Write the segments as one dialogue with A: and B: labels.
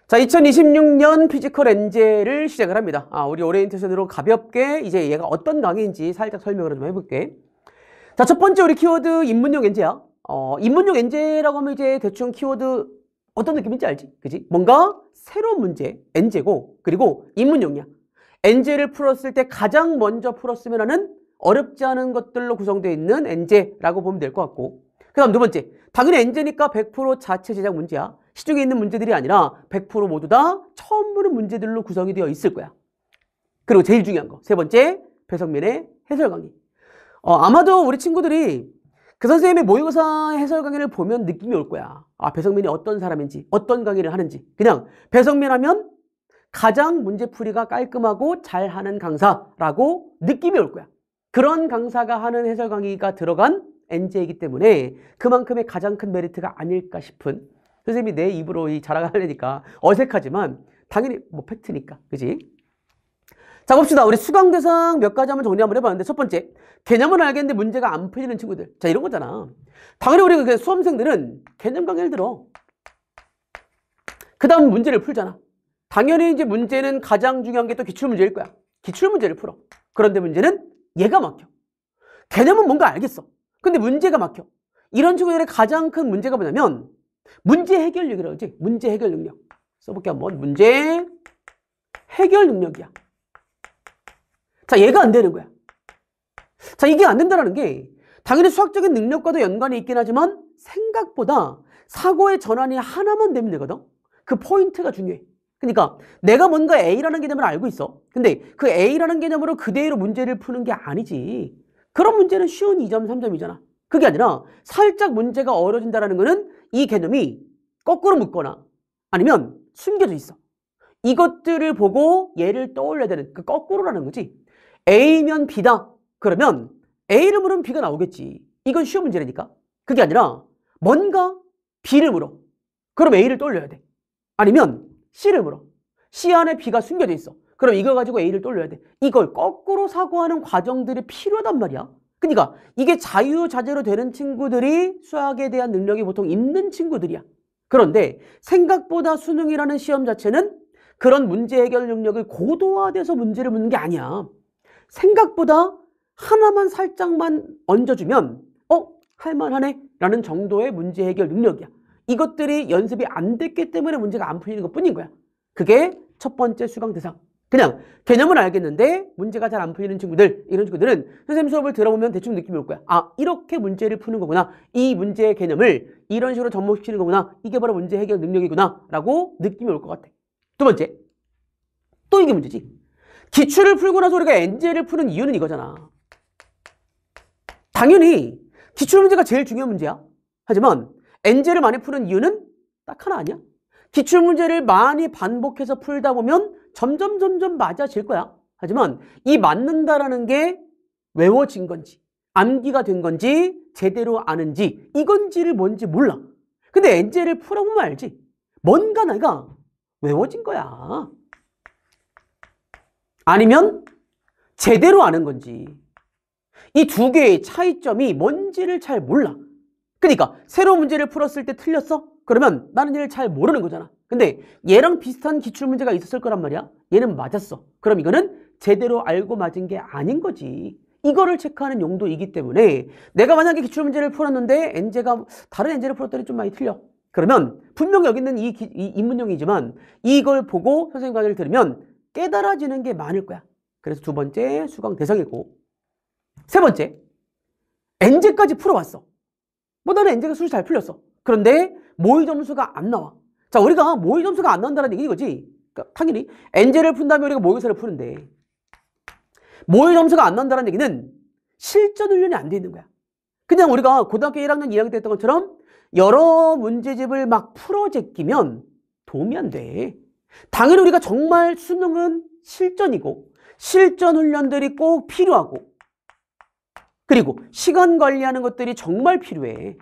A: 자, 2026년 피지컬 엔제를 시작을 합니다. 우리 오리엔테이션으로 가볍게 이제 얘가 어떤 강의인지 살짝 설명을 좀 해볼게. 자, 첫 번째 우리 키워드 입문용 엔제야. 입문용 엔제라고 하면 이제 대충 키워드 어떤 느낌인지 알지? 그지? 뭔가 새로운 문제, 엔제고, 그리고 입문용이야. 엔제를 풀었을 때 가장 먼저 풀었으면 하는 어렵지 않은 것들로 구성되어 있는 엔제라고 보면 될 것 같고, 그 다음 두 번째, 당연히 엔제니까 100% 자체 제작 문제야. 시중에 있는 문제들이 아니라 100% 모두 다 처음 보는 문제들로 구성이 되어 있을 거야. 그리고 제일 중요한 거, 세 번째, 배석민의 해설 강의. 아마도 우리 친구들이 그 선생님의 모의고사 해설 강의를 보면 느낌이 올 거야. 배석민이 어떤 사람인지, 어떤 강의를 하는지. 그냥 배석민 하면 가장 문제풀이가 깔끔하고 잘하는 강사라고 느낌이 올 거야. 그런 강사가 하는 해설 강의가 들어간 엔제이기 때문에 그만큼의 가장 큰 메리트가 아닐까 싶은, 선생님이 내 입으로 이 자랑하려니까 어색하지만 당연히 뭐 팩트니까, 그지? 자, 봅시다. 우리 수강 대상 몇 가지 한번 정리 한번 해봤는데, 첫 번째, 개념은 알겠는데 문제가 안 풀리는 친구들. 자, 이런 거잖아. 당연히 우리 수험생들은 개념 강의를 들어. 그 다음 문제를 풀잖아. 당연히 이제 문제는 가장 중요한 게 또 기출문제일 거야. 기출문제를 풀어. 그런데 문제는 얘가 막혀. 개념은 뭔가 알겠어. 근데 문제가 막혀. 이런 친구들의 가장 큰 문제가 뭐냐면 문제 해결력이라고 하지. 문제 해결 능력. 써볼게 한번. 문제 해결 능력이야. 자, 얘가 안 되는 거야. 자, 이게 안 된다는 게 당연히 수학적인 능력과도 연관이 있긴 하지만 생각보다 사고의 전환이 하나만 되면 되거든. 그 포인트가 중요해. 그러니까 내가 뭔가 A라는 개념을 알고 있어. 근데 그 A라는 개념으로 그대로 문제를 푸는 게 아니지. 그런 문제는 쉬운 2점, 3점이잖아. 그게 아니라 살짝 문제가 어려진다는 거는 이 개념이 거꾸로 묶거나 아니면 숨겨져 있어. 이것들을 보고 얘를 떠올려야 되는, 그 거꾸로라는 거지. A면 B다. 그러면 A를 물으면 B가 나오겠지. 이건 쉬운 문제라니까. 그게 아니라 뭔가 B를 물어. 그럼 A를 떠올려야 돼. 아니면 C를 물어. C 안에 B가 숨겨져 있어. 그럼 이거 가지고 A를 떠올려야 돼. 이걸 거꾸로 사고하는 과정들이 필요하단 말이야. 그러니까 이게 자유자재로 되는 친구들이 수학에 대한 능력이 보통 있는 친구들이야. 그런데 생각보다 수능이라는 시험 자체는 그런 문제 해결 능력을 고도화돼서 문제를 묻는 게 아니야. 생각보다 하나만 살짝만 얹어주면 할만하네 라는 정도의 문제 해결 능력이야. 이것들이 연습이 안 됐기 때문에 문제가 안 풀리는 것뿐인 거야. 그게 첫 번째 수강 대상. 그냥 개념은 알겠는데 문제가 잘 안 풀리는 친구들, 이런 친구들은 선생님 수업을 들어보면 대충 느낌이 올 거야. 이렇게 문제를 푸는 거구나. 이 문제의 개념을 이런 식으로 접목시키는 거구나. 이게 바로 문제 해결 능력이구나 라고 느낌이 올 것 같아. 두 번째, 또 이게 문제지. 기출을 풀고 나서 우리가 엔제를 푸는 이유는 이거잖아. 당연히 기출 문제가 제일 중요한 문제야. 하지만 엔제를 많이 푸는 이유는 딱 하나 아니야? 기출 문제를 많이 반복해서 풀다 보면 점점 맞아질 거야. 하지만 이 맞는다라는 게 외워진 건지 암기가 된 건지 제대로 아는지 이건지를 뭔지 몰라. 근데 엔제를 풀어보면 알지. 뭔가 내가 외워진 거야. 아니면 제대로 아는 건지. 이 두 개의 차이점이 뭔지를 잘 몰라. 그러니까 새로운 문제를 풀었을 때 틀렸어? 그러면 나는 얘를 잘 모르는 거잖아. 근데 얘랑 비슷한 기출문제가 있었을 거란 말이야. 얘는 맞았어. 그럼 이거는 제대로 알고 맞은 게 아닌 거지. 이거를 체크하는 용도이기 때문에 내가 만약에 기출문제를 풀었는데 엔제가 다른 엔제를 풀었더니 좀 많이 틀려. 그러면 분명 여기 있는 이 입문용이지만 이걸 보고 선생님 강의를 들으면 깨달아지는 게 많을 거야. 그래서 두 번째 수강 대상이고, 세 번째 엔제까지 풀어왔어. 나는 엔제가 수시 잘 풀렸어. 그런데 모의 점수가 안 나와. 자, 우리가 모의 점수가 안 나온다는 얘기는 이거지. 그러니까 당연히 엔제를 푼 다음에 우리가 모의고사를 푸는데 모의 점수가 안 나온다는 얘기는 실전 훈련이 안 돼 있는 거야. 그냥 우리가 고등학교 1학년, 2학년 때 했던 것처럼 여러 문제집을 막 풀어 제끼면 도움이 안 돼. 당연히 우리가 정말 수능은 실전이고 실전 훈련들이 꼭 필요하고 그리고 시간 관리하는 것들이 정말 필요해.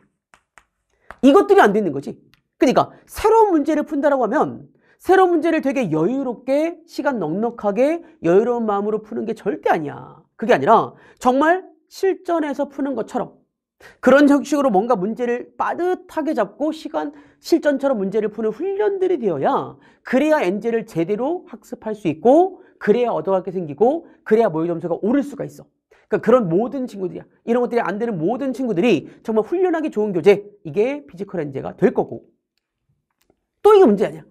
A: 이것들이 안 되는 거지. 그러니까 새로운 문제를 푼다라고 하면 새로운 문제를 되게 여유롭게 시간 넉넉하게 여유로운 마음으로 푸는 게 절대 아니야. 그게 아니라 정말 실전에서 푸는 것처럼 그런 형식으로 뭔가 문제를 빠듯하게 잡고 시간 실전처럼 문제를 푸는 훈련들이 되어야 그래야 엔젤을 제대로 학습할 수 있고 그래야 얻어갈 게 생기고 그래야 모의 점수가 오를 수가 있어. 그러니까 그런 모든 친구들이야. 이런 것들이 안 되는 모든 친구들이 정말 훈련하기 좋은 교재, 이게 피지컬 엔젤가 될 거고. 또 이게 문제 아니야.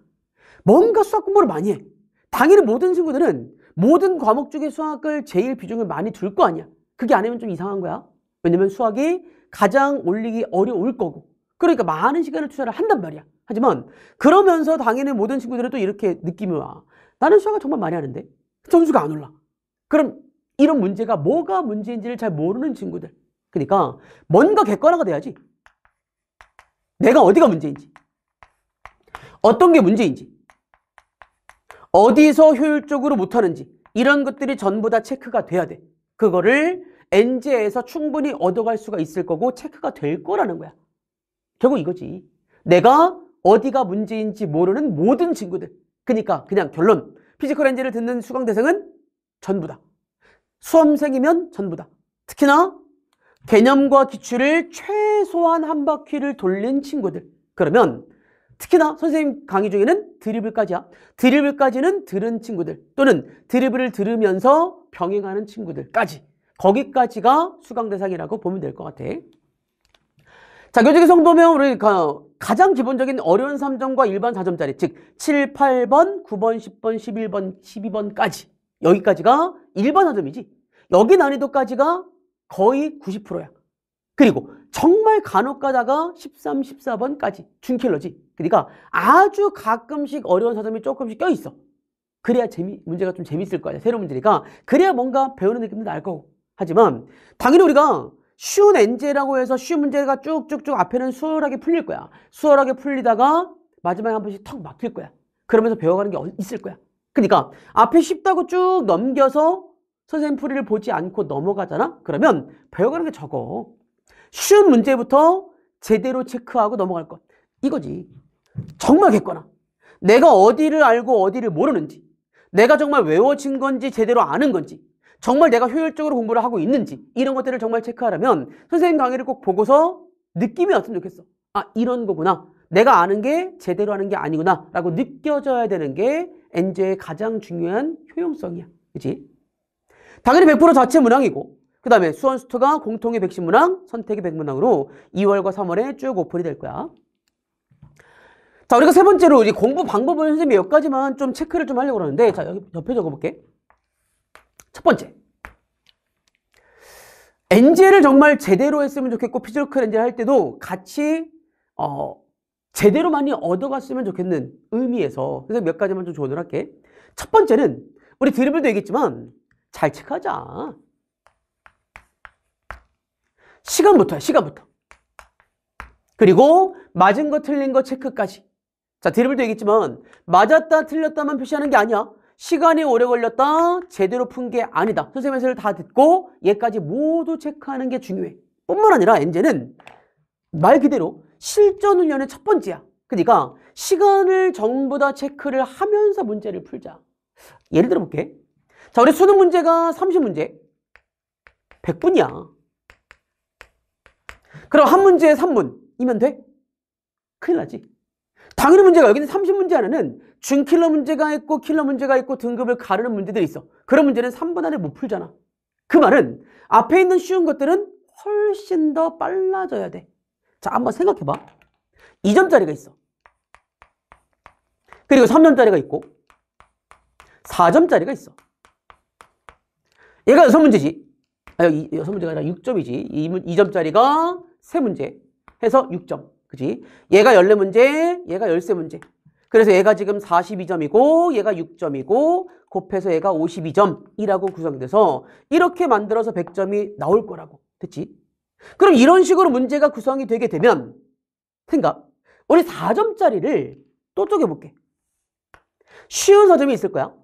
A: 뭔가 수학 공부를 많이 해. 당연히 모든 친구들은 모든 과목 중에 수학을 제일 비중을 많이 둘 거 아니야. 그게 아니면 좀 이상한 거야. 왜냐면 수학이 가장 올리기 어려울 거고. 그러니까 많은 시간을 투자를 한단 말이야. 하지만 그러면서 당연히 모든 친구들은 또 이렇게 느낌이 와. 나는 수학을 정말 많이 하는데 점수가 안 올라. 그럼 이런 문제가 뭐가 문제인지를 잘 모르는 친구들. 그러니까 뭔가 객관화가 돼야지. 내가 어디가 문제인지. 어떤 게 문제인지. 어디서 효율적으로 못하는지. 이런 것들이 전부 다 체크가 돼야 돼. 그거를 엔제에서 충분히 얻어갈 수가 있을 거고 체크가 될 거라는 거야. 결국 이거지. 내가 어디가 문제인지 모르는 모든 친구들. 그러니까 그냥 결론. 피지컬 엔제를 듣는 수강 대상은 전부다. 수험생이면 전부다. 특히나 개념과 기출을 최소한 한 바퀴를 돌린 친구들. 그러면 특히나 선생님 강의 중에는 드리블까지야. 드리블까지는 들은 친구들 또는 드리블을 들으면서 병행하는 친구들까지. 거기까지가 수강 대상이라고 보면 될 것 같아. 자, 교재 구성 보면 우리 가장 기본적인 어려운 3점과 일반 4점짜리, 즉 7, 8번, 9번, 10번, 11번, 12번까지. 여기까지가 일반 4점이지. 여기 난이도까지가 거의 90%야. 그리고 정말 간혹 가다가 13, 14번까지 준킬러지. 그러니까 아주 가끔씩 어려운 4점이 조금씩 껴있어. 그래야 문제가 좀 재밌을 거 아니야. 새로운 문제니까. 그래야 뭔가 배우는 느낌도 날 거고. 하지만 당연히 우리가 쉬운 엔제라고 해서 쉬운 문제가 쭉쭉쭉 앞에는 수월하게 풀릴 거야. 수월하게 풀리다가 마지막에 한 번씩 턱 막힐 거야. 그러면서 배워가는 게 있을 거야. 그러니까 앞에 쉽다고 쭉 넘겨서 선생님 풀이를 보지 않고 넘어가잖아? 그러면 배워가는 게 적어. 쉬운 문제부터 제대로 체크하고 넘어갈 것. 이거지. 정말 객관화. 내가 어디를 알고 어디를 모르는지, 내가 정말 외워진 건지 제대로 아는 건지, 정말 내가 효율적으로 공부를 하고 있는지, 이런 것들을 정말 체크하려면 선생님 강의를 꼭 보고서 느낌이 왔으면 좋겠어. 아, 이런 거구나. 내가 아는 게 제대로 하는 게 아니구나 라고 느껴져야 되는 게 엔제의 가장 중요한 효용성이야. 그치? 당연히 100% 자체 문항이고, 그 다음에 수원수투가 공통의 110문항, 선택의 100문항으로 2월과 3월에 쭉 오픈이 될 거야. 자, 우리가 세 번째로 이제 공부 방법을 선생님이 몇 가지만 좀 체크를 좀 하려고 그러는데, 자, 여기 옆에 적어볼게. 첫 번째. 엔제를 정말 제대로 했으면 좋겠고, 피지컬 엔제를 할 때도 같이, 제대로 많이 얻어갔으면 좋겠는 의미에서, 그래서 몇 가지만 좀 조언을 할게. 첫 번째는, 우리 드리블도 얘기했지만, 잘 체크하자. 시간부터야, 시간부터. 그리고 맞은 거 틀린 거 체크까지. 자, 드리블도 얘기했지만 맞았다 틀렸다만 표시하는 게 아니야. 시간이 오래 걸렸다, 제대로 푼 게 아니다. 선생님 해설을 다 듣고 얘까지 모두 체크하는 게 중요해. 뿐만 아니라 엔제는 말 그대로 실전 훈련의 첫 번째야. 그러니까 시간을 전부 다 체크를 하면서 문제를 풀자. 예를 들어 볼게. 자, 우리 수능 문제가 30문제. 100분이야. 그럼 한 문제에 3분이면 돼? 큰일 나지. 당연히 문제가 여기는 30문제 안에는 준킬러 문제가 있고 킬러 문제가 있고 등급을 가르는 문제들이 있어. 그런 문제는 3분 안에 못 풀잖아. 그 말은 앞에 있는 쉬운 것들은 훨씬 더 빨라져야 돼. 자, 한번 생각해봐. 2점짜리가 있어. 그리고 3점짜리가 있고 4점짜리가 있어. 얘가 6문제지. 아니, 6문제가 아니라 6점이지. 2점짜리가 3문제 해서 6점. 그지? 얘가 14문제, 얘가 13문제. 그래서 얘가 지금 42점이고, 얘가 6점이고, 곱해서 얘가 52점이라고 구성돼서 이렇게 만들어서 100점이 나올 거라고. 됐지? 그럼 이런 식으로 문제가 구성이 되게 되면, 생각. 우리 4점짜리를 또 쪼개볼게. 쉬운 4점이 있을 거야.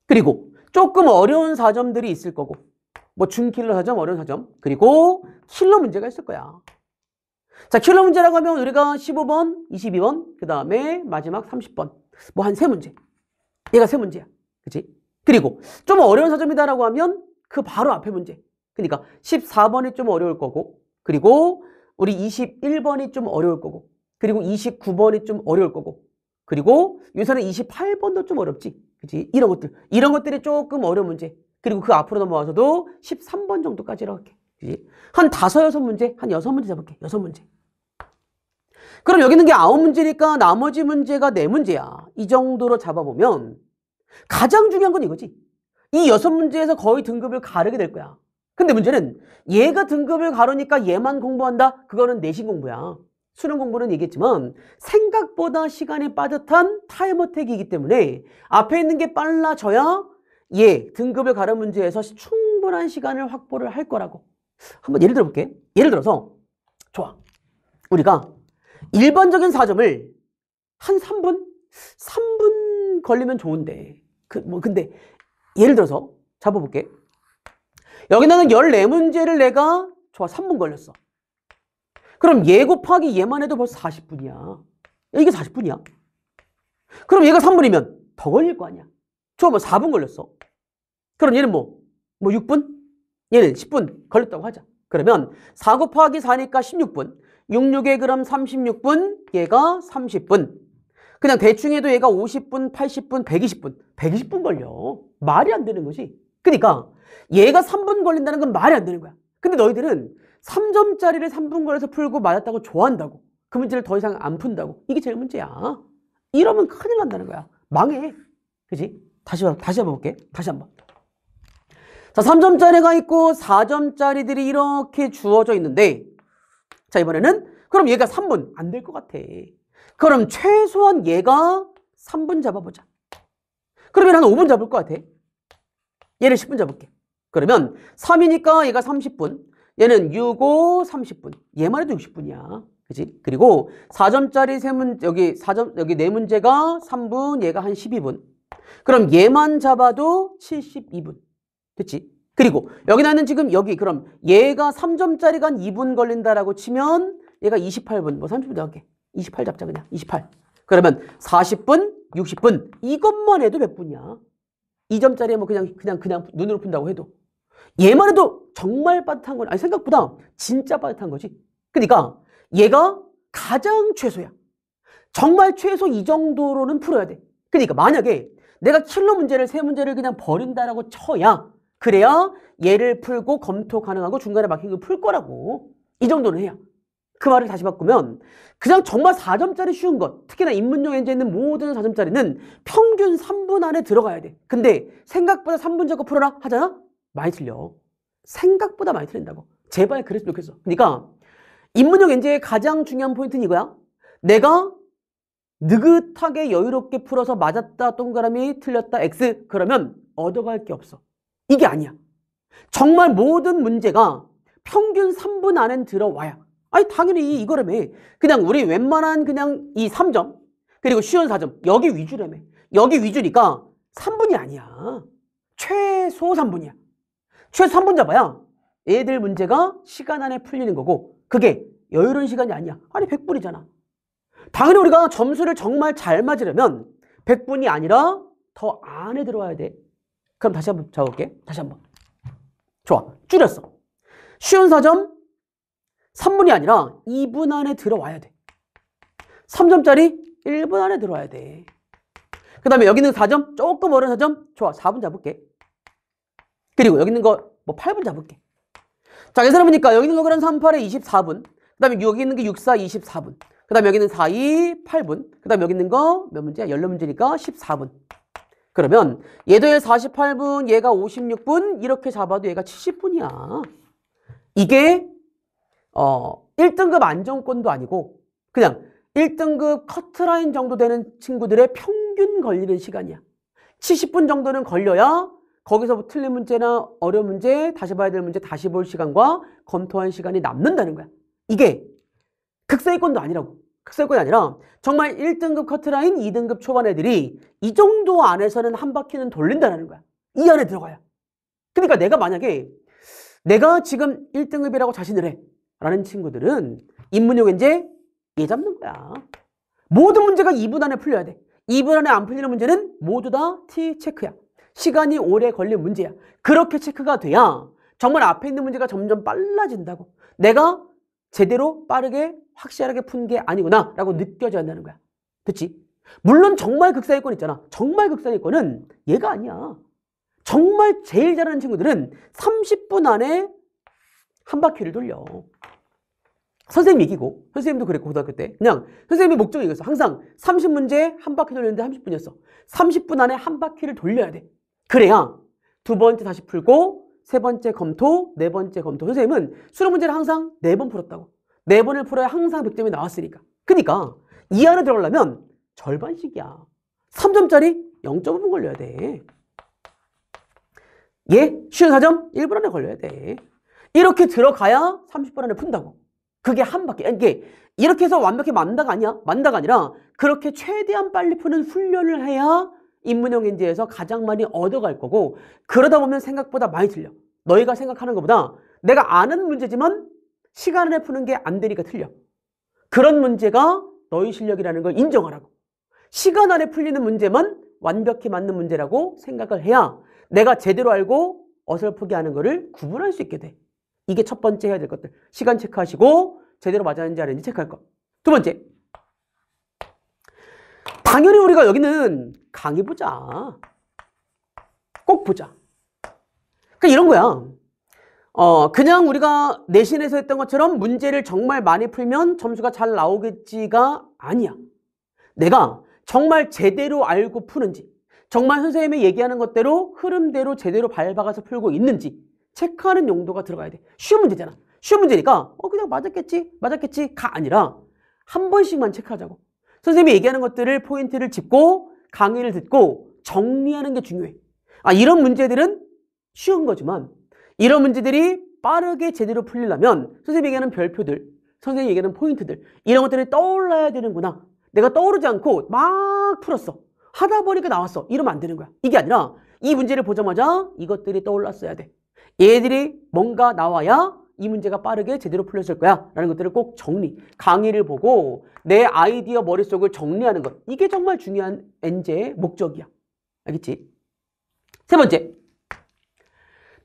A: 그리고 조금 어려운 4점들이 있을 거고, 뭐 중킬러 4점, 어려운 4점, 그리고 킬러 문제가 있을 거야. 자, 킬러 문제라고 하면 우리가 15번, 22번, 그 다음에 마지막 30번. 뭐 한 3문제. 얘가 3문제야. 그치? 그리고 좀 어려운 4점이다라고 하면 그 바로 앞에 문제. 그러니까 14번이 좀 어려울 거고, 그리고 우리 21번이 좀 어려울 거고, 그리고 29번이 좀 어려울 거고, 그리고 요새는 28번도 좀 어렵지. 그치? 이런 것들이 조금 어려운 문제. 그리고 그 앞으로 넘어와서도 13번 정도까지라고 할게. 그치? 한 5, 6문제, 한 6문제 잡을게. 6문제. 그럼 여기 있는 게 9문제니까 나머지 문제가 4문제야. 이 정도로 잡아보면 가장 중요한 건 이거지. 이 6문제에서 거의 등급을 가르게 될 거야. 근데 문제는 얘가 등급을 가르니까 얘만 공부한다? 그거는 내신 공부야. 수능 공부는 얘기했지만 생각보다 시간이 빠듯한 타임어택이기 때문에 앞에 있는 게 빨라져야 얘 등급을 가른 문제에서 충분한 시간을 확보를 할 거라고. 한번 예를 들어 볼게. 예를 들어서 좋아. 우리가 일반적인 4점을 한 3분 걸리면 좋은데 근데 예를 들어서 잡아볼게. 여기 나는 14문제를 내가 좋아 3분 걸렸어. 그럼 얘 곱하기 얘만 해도 벌써 40분이야. 이게 40분이야. 그럼 얘가 3분이면 더 걸릴 거 아니야. 좋아 뭐 4분 걸렸어. 그럼 얘는 뭐 6분? 얘는 10분 걸렸다고 하자. 그러면 4 곱하기 4니까 16분. 66에 그럼 36분, 얘가 30분. 그냥 대충 해도 얘가 50분, 80분, 120분. 120분 걸려. 말이 안 되는 거지. 그러니까 얘가 3분 걸린다는 건 말이 안 되는 거야. 근데 너희들은 3점짜리를 3분 걸려서 풀고 맞았다고 좋아한다고. 그 문제를 더 이상 안 푼다고. 이게 제일 문제야. 이러면 큰일 난다는 거야. 망해. 그지? 다시 한번 볼게. 다시 한번. 자, 3점짜리가 있고 4점짜리들이 이렇게 주어져 있는데 자, 이번에는 그럼 얘가 3분 안 될 것 같아. 그럼 최소한 얘가 3분 잡아보자. 그러면 한 5분 잡을 것 같아. 얘를 10분 잡을게. 그러면 3이니까 얘가 30분. 얘는 6, 5, 30분. 얘만 해도 60분이야. 그치? 그리고 4점짜리 여기 4문제가 3분, 얘가 한 12분. 그럼 얘만 잡아도 72분. 됐지? 그리고 여기 나는 지금 그럼 얘가 3점짜리가 한 2분 걸린다라고 치면 얘가 28분, 뭐 30분 더 할게. 28 잡자 그냥. 28. 그러면 40분, 60분. 이것만 해도 몇 분이야? 2점짜리에 뭐 그냥 눈으로 푼다고 해도. 얘만 해도 정말 빠듯한 건, 아니 생각보다 진짜 빠듯한 거지. 그러니까 얘가 가장 최소야. 정말 최소 이 정도로는 풀어야 돼. 그러니까 만약에 내가 킬러 문제를 3문제를 그냥 버린다라고 쳐야 그래야 얘를 풀고 검토 가능하고 중간에 막힌 거 풀 거라고. 이 정도는 해야. 그 말을 다시 바꾸면 그냥 정말 4점짜리 쉬운 것, 특히나 인문용 엔제에 있는 모든 4점짜리는 평균 3분 안에 들어가야 돼. 근데 생각보다 3분 잡고 풀어라 하잖아? 많이 틀려. 생각보다 많이 틀린다고. 제발 그랬으면 좋겠어. 그러니까 인문용 엔제의 가장 중요한 포인트는 이거야. 내가 느긋하게 여유롭게 풀어서 맞았다 동그라미 틀렸다 X 그러면 얻어갈 게 없어. 이게 아니야. 정말 모든 문제가 평균 3분 안엔 들어와야. 아니 당연히 이거라며. 그냥 우리 웬만한 그냥 이 3점 그리고 쉬운 4점 여기 위주라며. 여기 위주니까 3분이 아니야. 최소 3분이야. 최소 3분 잡아야 얘들 문제가 시간 안에 풀리는 거고 그게 여유로운 시간이 아니야. 아니 100분이잖아. 당연히 우리가 점수를 정말 잘 맞으려면 100분이 아니라 더 안에 들어와야 돼. 그럼 다시 한번 잡아볼게. 다시 한번. 좋아. 줄였어. 쉬운 4점 3분이 아니라 2분 안에 들어와야 돼. 3점짜리 1분 안에 들어와야 돼. 그 다음에 여기 있는 4점 조금 어려운 4점 좋아. 4분 잡을게. 그리고 여기 있는 거 뭐 8분 잡을게. 자, 계산해 보니까 여기 있는 거 그럼 38에 24분. 그 다음에 여기 있는 게 64, 24분. 그 다음에 여기 있는 4, 2, 8분. 그 다음에 여기 있는 거 몇 문제야? 14문제니까 14분. 그러면 얘도 48분, 얘가 56분 이렇게 잡아도 얘가 70분이야. 이게 1등급 안정권도 아니고 그냥 1등급 커트라인 정도 되는 친구들의 평균 걸리는 시간이야. 70분 정도는 걸려야 거기서 틀린 문제나 어려운 문제, 다시 봐야 될 문제 다시 볼 시간과 검토한 시간이 남는다는 거야. 이게 극세위권도 아니라고. 극세위권이 아니라 정말 1등급 커트라인, 2등급 초반 애들이 이 정도 안에서는 한 바퀴는 돌린다는 거야. 이 안에 들어가야. 그러니까 내가 만약에 내가 지금 1등급이라고 자신을 해 라는 친구들은 인문용 엔제 얘 잡는 거야. 모든 문제가 2분 안에 풀려야 돼. 2분 안에 안 풀리는 문제는 모두 다 T 체크야. 시간이 오래 걸린 문제야. 그렇게 체크가 돼야 정말 앞에 있는 문제가 점점 빨라진다고. 내가 제대로 빠르게 확실하게 푼 게 아니구나 라고 느껴져야 한다는 거야. 그치? 물론 정말 극상위권 있잖아. 정말 극상위권은 얘가 아니야. 정말 제일 잘하는 친구들은 30분 안에 한 바퀴를 돌려. 선생님이 이기고, 선생님도 그랬고 고등학교 때 그냥 선생님의 목적이 이거였어. 항상 30문제 한 바퀴 돌렸는데 30분이었어. 30분 안에 한 바퀴를 돌려야 돼. 그래야 두 번째 다시 풀고 세 번째 검토, 네 번째 검토. 선생님은 수능 문제를 항상 4번 풀었다고. 4번을 풀어야 항상 100점이 나왔으니까. 그러니까 이 안에 들어가려면 절반씩이야. 3점짜리 0.5분 걸려야 돼. 얘 쉬운 4점 1분 안에 걸려야 돼. 이렇게 들어가야 30분 안에 푼다고. 그게 한 바퀴. 이게 이렇게 해서 완벽히 만다가 아니야. 만다가 아니라 그렇게 최대한 빨리 푸는 훈련을 해야 인문형 엔제에서 가장 많이 얻어갈 거고, 그러다 보면 생각보다 많이 틀려. 너희가 생각하는 것보다 내가 아는 문제지만 시간 안에 푸는 게 안 되니까 틀려. 그런 문제가 너희 실력이라는 걸 인정하라고. 시간 안에 풀리는 문제만 완벽히 맞는 문제라고 생각을 해야 내가 제대로 알고 어설프게 하는 거를 구분할 수 있게 돼. 이게 첫 번째 해야 될 것들. 시간 체크하시고 제대로 맞았는지 안 했는지 체크할 것. 두 번째. 당연히 우리가 여기는 강의 보자. 꼭 보자. 그러니까 이런 거야. 그냥 우리가 내신에서 했던 것처럼 문제를 정말 많이 풀면 점수가 잘 나오겠지가 아니야. 내가 정말 제대로 알고 푸는지, 정말 선생님이 얘기하는 것대로 흐름대로 제대로 밟아가서 풀고 있는지 체크하는 용도가 들어가야 돼. 쉬운 문제잖아. 쉬운 문제니까 그냥 맞았겠지가 아니라 한 번씩만 체크하자고. 선생님이 얘기하는 것들을 포인트를 짚고 강의를 듣고 정리하는 게 중요해. 이런 문제들은 쉬운 거지만 이런 문제들이 빠르게 제대로 풀리려면 선생님이 얘기하는 별표들, 선생님이 얘기하는 포인트들, 이런 것들이 떠올라야 되는구나. 내가 떠오르지 않고 막 풀었어. 하다 보니까 나왔어. 이러면 안 되는 거야. 이게 아니라 이 문제를 보자마자 이것들이 떠올랐어야 돼. 얘들이 뭔가 나와야 이 문제가 빠르게 제대로 풀렸을 거야 라는 것들을 꼭 정리, 강의를 보고 내 아이디어 머릿속을 정리하는 것. 이게 정말 중요한 엔제의 목적이야. 알겠지? 세 번째.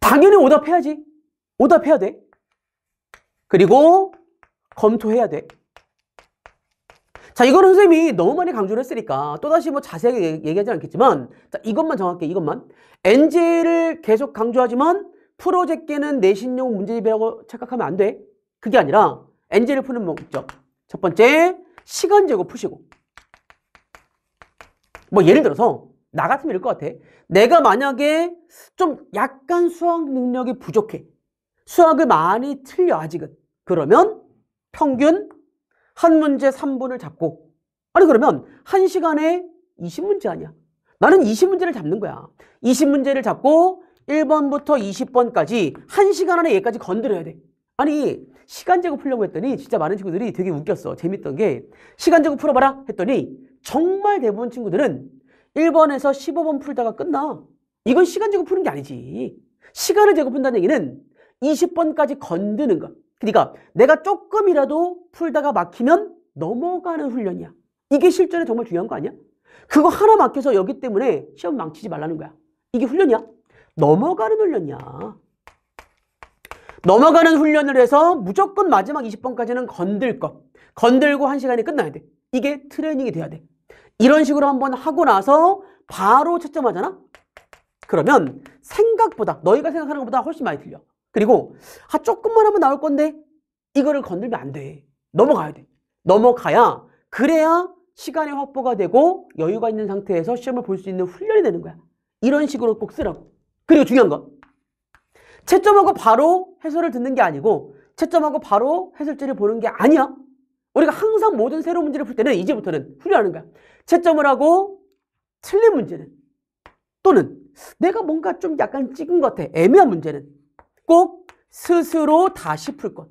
A: 당연히 오답해야지. 오답해야 돼. 그리고 검토해야 돼. 자, 이거는 선생님이 너무 많이 강조를 했으니까 또다시 뭐 자세하게 얘기하지 않겠지만, 자, 이것만 정할게. 이것만. 엔제를 계속 강조하지만 프로젝트는 내신용 문제집이라고 착각하면 안 돼. 그게 아니라 엔제를 푸는 목적. 첫 번째, 시간 제고 푸시고. 뭐 예를 들어서 나 같으면 이럴 것 같아. 내가 만약에 좀 약간 수학 능력이 부족해. 수학을 많이 틀려 아직은. 그러면 평균 한 문제 3분을 잡고, 아니 그러면 1시간에 20문제 아니야. 나는 20문제를 잡는 거야. 20문제를 잡고 1번부터 20번까지 1시간 안에 얘까지 건드려야 돼. 아니 시간 제곱 풀려고 했더니 진짜 많은 친구들이 되게 웃겼어. 재밌던 게 시간 제곱 풀어봐라 했더니 정말 대부분 친구들은 1번에서 15번 풀다가 끝나. 이건 시간 제곱 푸는 게 아니지. 시간을 제곱 푼다는 얘기는 20번까지 건드는 것. 그러니까 내가 조금이라도 풀다가 막히면 넘어가는 훈련이야. 이게 실전에 정말 중요한 거 아니야? 그거 하나 막혀서 여기 때문에 시험 망치지 말라는 거야. 이게 훈련이야? 넘어가는 훈련이야. 넘어가는 훈련을 해서 무조건 마지막 20번까지는 건들 것. 건들고 1시간이 끝나야 돼. 이게 트레이닝이 돼야 돼. 이런 식으로 한번 하고 나서 바로 채점하잖아? 그러면 생각보다, 너희가 생각하는 것보다 훨씬 많이 틀려. 그리고 조금만 하면 나올 건데 이거를 건들면 안 돼. 넘어가야 돼. 넘어가야, 그래야 시간이 확보가 되고 여유가 있는 상태에서 시험을 볼 수 있는 훈련이 되는 거야. 이런 식으로 꼭 쓰라고. 그리고 중요한 건 채점하고 바로 해설을 듣는 게 아니고 채점하고 바로 해설지를 보는 게 아니야. 우리가 항상 모든 새로운 문제를 풀 때는 이제부터는 훈련하는 거야. 채점을 하고 틀린 문제는, 또는 내가 뭔가 좀 약간 찍은 것 같아. 애매한 문제는 꼭 스스로 다시 풀 것.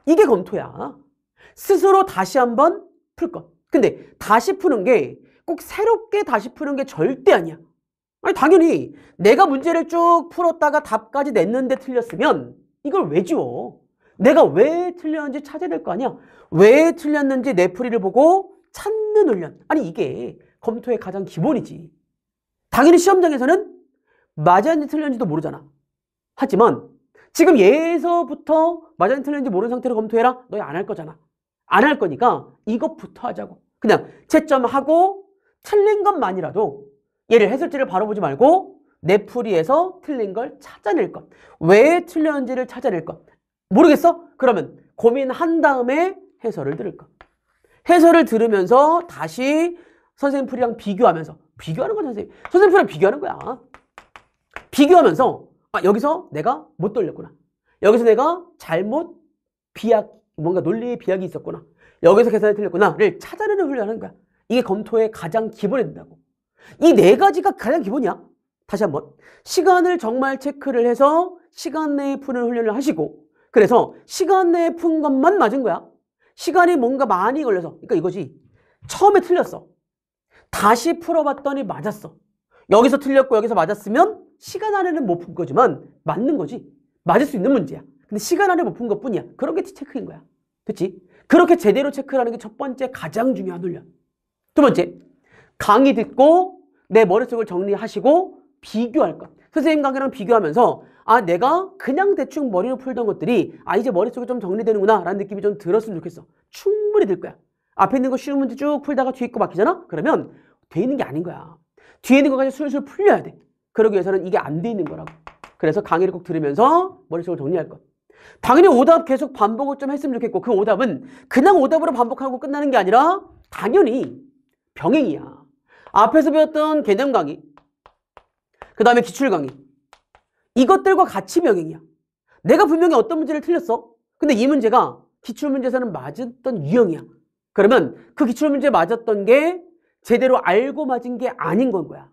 A: 이게 검토야. 스스로 다시 한번 풀 것. 근데 다시 푸는 게 꼭 새롭게 다시 푸는 게 절대 아니야. 아니 당연히 내가 문제를 쭉 풀었다가 답까지 냈는데 틀렸으면 이걸 왜 지워? 내가 왜 틀렸는지 찾아야 될 거 아니야? 왜 틀렸는지 내 풀이를 보고 찾는 훈련. 아니 이게 검토의 가장 기본이지. 당연히 시험장에서는 맞았는지 틀렸는지도 모르잖아. 하지만 지금 얘에서부터 맞았는지 틀렸는지 모르는 상태로 검토해라. 너희 안 할 거잖아. 안 할 거니까 이것부터 하자고. 그냥 채점하고 틀린 것만이라도 얘를 해설지를 바로 보지 말고 내 풀이에서 틀린 걸 찾아낼 것. 왜 틀렸는지를 찾아낼 것. 모르겠어? 그러면 고민한 다음에 해설을 들을 것. 해설을 들으면서 다시 선생님 풀이랑 비교하면서 비교하는 거죠, 선생님. 선생님 풀이랑 비교하는 거야. 비교하면서 여기서 내가 못 돌렸구나. 여기서 내가 잘못 뭔가 논리의 비약이 있었구나. 여기서 계산이 틀렸구나를 찾아내는 훈련을 하는 거야. 이게 검토의 가장 기본이 된다고. 이 네 가지가 가장 기본이야. 다시 한번. 시간을 정말 체크를 해서 시간 내에 푸는 훈련을 하시고, 그래서 시간 내에 푼 것만 맞은 거야. 시간이 뭔가 많이 걸려서. 그러니까 이거지. 처음에 틀렸어. 다시 풀어봤더니 맞았어. 여기서 틀렸고 여기서 맞았으면 시간 안에는 못 푼 거지만 맞는 거지. 맞을 수 있는 문제야. 근데 시간 안에 못 푼 것뿐이야. 그런 게 체크인 거야. 됐지? 그렇게 제대로 체크를 하는 게 첫 번째 가장 중요한 훈련. 두 번째, 강의 듣고 내 머릿속을 정리하시고 비교할 것. 선생님 강의랑 비교하면서 내가 그냥 대충 머리로 풀던 것들이 이제 머릿속에 좀 정리되는구나 라는 느낌이 좀 들었으면 좋겠어. 충분히 들 거야. 앞에 있는 거 쉬운 문제 쭉 풀다가 뒤에 거 막히잖아? 그러면 돼 있는 게 아닌 거야. 뒤에 있는 거까지 술술 풀려야 돼. 그러기 위해서는 이게 안 돼 있는 거라고. 그래서 강의를 꼭 들으면서 머릿속을 정리할 것. 당연히 오답 계속 반복을 좀 했으면 좋겠고, 그 오답은 그냥 오답으로 반복하고 끝나는 게 아니라 당연히 병행이야. 앞에서 배웠던 개념 강의, 그 다음에 기출 강의, 이것들과 같이 병행이야. 내가 분명히 어떤 문제를 틀렸어. 근데 이 문제가 기출문제에서는 맞았던 유형이야. 그러면 그 기출문제 맞았던 게 제대로 알고 맞은 게 아닌 건 거야.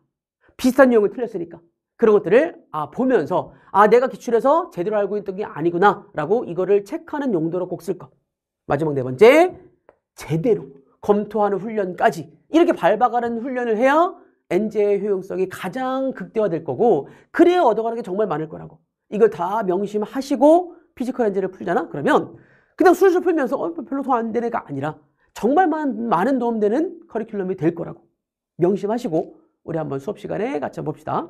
A: 비슷한 유형을 틀렸으니까. 그런 것들을 보면서 내가 기출해서 제대로 알고 있던 게 아니구나 라고 이거를 체크하는 용도로 꼭 쓸 것. 마지막 네 번째, 제대로 검토하는 훈련까지 이렇게 밟아가는 훈련을 해야 엔제의 효용성이 가장 극대화될 거고, 그래야 얻어가는 게 정말 많을 거라고. 이걸 다 명심하시고 피지컬 엔제를 풀잖아? 그러면 그냥 술술 풀면서 별로 도움 안 되는 게 아니라 정말 많은 도움되는 커리큘럼이 될 거라고 명심하시고 우리 한번 수업 시간에 같이 한번 봅시다.